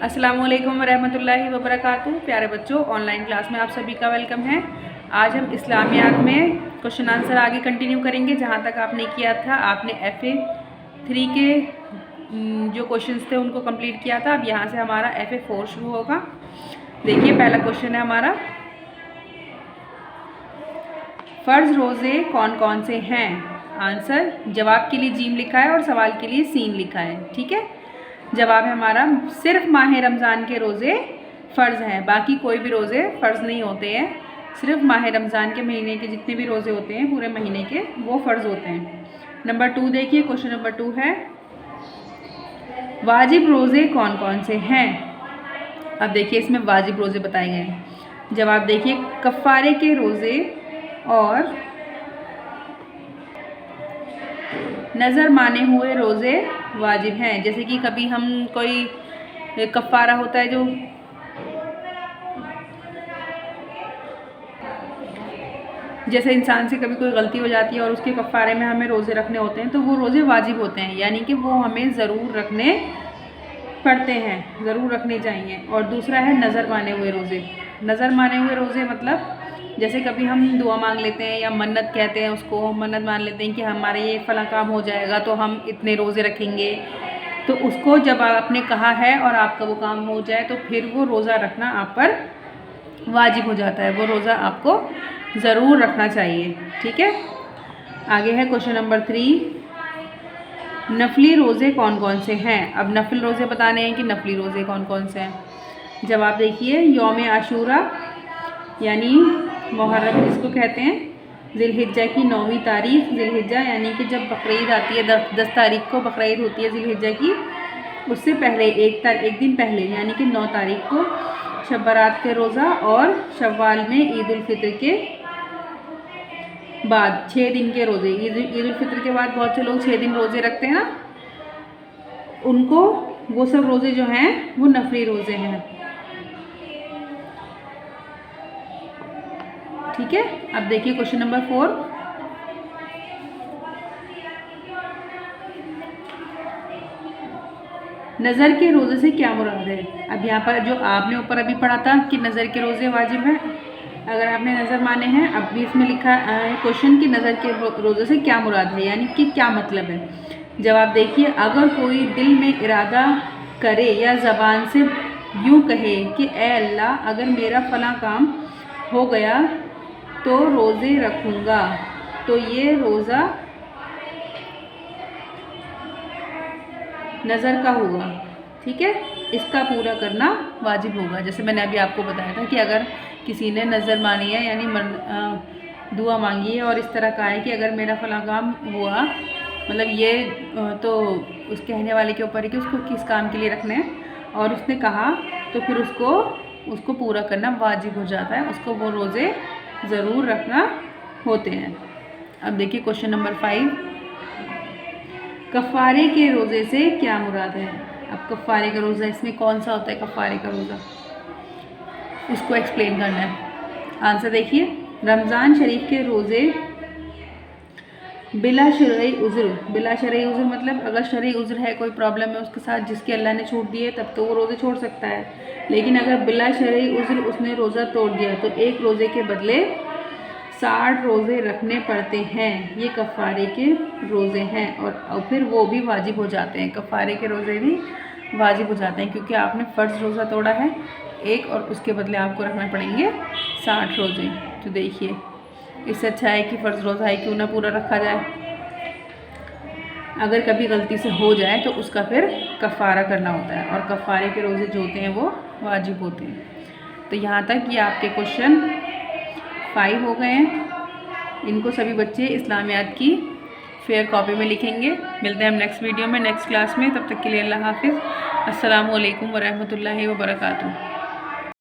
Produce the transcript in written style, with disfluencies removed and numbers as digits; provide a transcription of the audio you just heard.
अस्सलामुअलैकुम वरहमतुल्लाहि वबरकातुहू। प्यारे बच्चों, ऑनलाइन क्लास में आप सभी का वेलकम है। आज हम इस्लामियात में क्वेश्चन आंसर आगे कंटिन्यू करेंगे। जहाँ तक आपने किया था, आपने FA3 के जो क्वेश्चंस थे उनको कंप्लीट किया था। अब यहाँ से हमारा FA4 शुरू होगा। देखिए, पहला क्वेश्चन है हमारा, फ़र्ज रोज़े कौन कौन से हैं। आंसर जवाब के लिए जीम लिखा है और सवाल के लिए सीन लिखा है। ठीक है, जवाब है हमारा सिर्फ माह रमज़ान के रोज़े फ़र्ज़ हैं, बाकी कोई भी रोज़े फ़र्ज़ नहीं होते हैं। सिर्फ माह रमज़ान के महीने के जितने भी रोज़े होते हैं पूरे महीने के, वो फ़र्ज़ होते हैं। नंबर 2 देखिए, क्वेश्चन नंबर 2 है, वाजिब रोज़े कौन कौन से हैं। अब देखिए, इसमें वाजिब रोज़े बताए गए हैं। जवाब देखिए, कफ़ारे के रोज़े और नज़र माने हुए रोज़े वाजिब हैं। जैसे कि कभी हम कोई कफ़ारा होता है, जो जैसे इंसान से कभी कोई गलती हो जाती है और उसके कफ़ारे में हमें रोज़े रखने होते हैं, तो वो रोज़े वाजिब होते हैं, यानी कि वो हमें ज़रूर रखने पड़ते हैं, ज़रूर रखने चाहिए। और दूसरा है नज़र माने हुए रोज़े। नज़र माने हुए रोज़े मतलब जैसे कभी हम दुआ मांग लेते हैं या मन्नत कहते हैं, उसको मन्नत मान लेते हैं कि हमारे ये फ़लाँ काम हो जाएगा तो हम इतने रोज़े रखेंगे। तो उसको जब आपने कहा है और आपका वो काम हो जाए, तो फिर वो रोज़ा रखना आप पर वाजिब हो जाता है। वो रोज़ा आपको ज़रूर रखना चाहिए। ठीक है, आगे है क्वेश्चन नंबर 3, नफली रोज़े कौन कौन से हैं। अब नफिल रोज़े बताने हैं कि नफली रोज़े कौन कौन से हैं। जवाब देखिए, यौम आशूरा यानी मुहर्रम जिसको कहते हैं, ज़िलहिज्जा की 9वीं तारीख, ज़िलहिज्जा यानी कि जब बकरीद आती है, 10 तारीख को बकरीद होती है ज़िलहिज्जा की, उससे पहले एक दिन पहले यानी कि 9 तारीख को शब बारात के रोज़ा, और शव्वाल में ईद उल फित्र के बाद 6 दिन के रोज़े। ईद उल फित्र के बाद बहुत से लोग 6 दिन रोज़े रखते हैं ना, उनको वो सब रोज़े जो हैं वो नफली रोज़े हैं। ठीक है, अब देखिए क्वेश्चन नंबर 4, नज़र के रोज़े से क्या मुराद है। अब यहाँ पर जो आपने ऊपर अभी पढ़ा था कि नज़र के रोज़े वाजिब हैं, अगर आपने नज़र माने हैं, अब भी इसमें लिखा है क्वेश्चन कि नज़र के रोज़े से क्या मुराद है, यानी कि क्या मतलब है। जवाब देखिए, अगर कोई दिल में इरादा करे या ज़बान से यूँ कहे कि ए अल्लाह, अगर मेरा फ़लाँ काम हो गया तो रोज़े रखूँगा, तो ये रोज़ा नज़र का होगा। ठीक है, इसका पूरा करना वाजिब होगा। जैसे मैंने अभी आपको बताया था कि अगर किसी ने नज़र मानी है, यानी दुआ मांगी है और इस तरह कहा है कि अगर मेरा फ़लाँ काम हुआ, मतलब ये तो उस कहने वाले के ऊपर है कि उसको किस काम के लिए रखना है, और उसने कहा तो फिर उसको पूरा करना वाजिब हो जाता है, उसको वो रोज़े ज़रूर रखना होते हैं। अब देखिए क्वेश्चन नंबर 5, कफ़ारे के रोज़े से क्या मुराद है। अब कफ़ारे का रोज़ा, इसमें कौन सा होता है कफ़ारे का रोज़ा, इसको एक्सप्लेन करना है। आंसर देखिए, रमज़ान शरीफ के रोज़े बिला शरई उज़्र मतलब अगर शरई उज़्र है, कोई प्रॉब्लम है उसके साथ जिसकी अल्लाह ने छूट दी है, तब तो वो रोज़े छोड़ सकता है। लेकिन अगर बिला शरई उज़्र उसने रोज़ा तोड़ दिया, तो एक रोज़े के बदले 60 रोज़े रखने पड़ते हैं। ये कफ़ारे के रोज़े हैं, और फिर वो भी वाजिब हो जाते हैं। कफ़ारे के रोज़े भी वाजिब हो जाते हैं, क्योंकि आपने फ़र्ज़ रोज़ा तोड़ा है एक, और उसके बदले आपको रखना पड़ेंगे 60 रोज़े। तो देखिए, इससे अच्छा है कि फ़र्ज़ रोज़ा है क्यों ना पूरा रखा जाए। अगर कभी गलती से हो जाए तो उसका फिर कफ़ारा करना होता है, और कफ़ारे के रोज़े जो होते हैं वो वाजिब होते हैं। तो यहाँ तक ये आपके क्वेश्चन 5 हो गए हैं। इनको सभी बच्चे इस्लामियात की फेयर कॉपी में लिखेंगे। मिलते हैं हम नेक्स्ट वीडियो में, नेक्स्ट क्लास में। तब तक के लिए अल्लाह हाफ़िज़। अस्सलामु अलैकुम वरहमतुल्लाहि वबरकातुहू।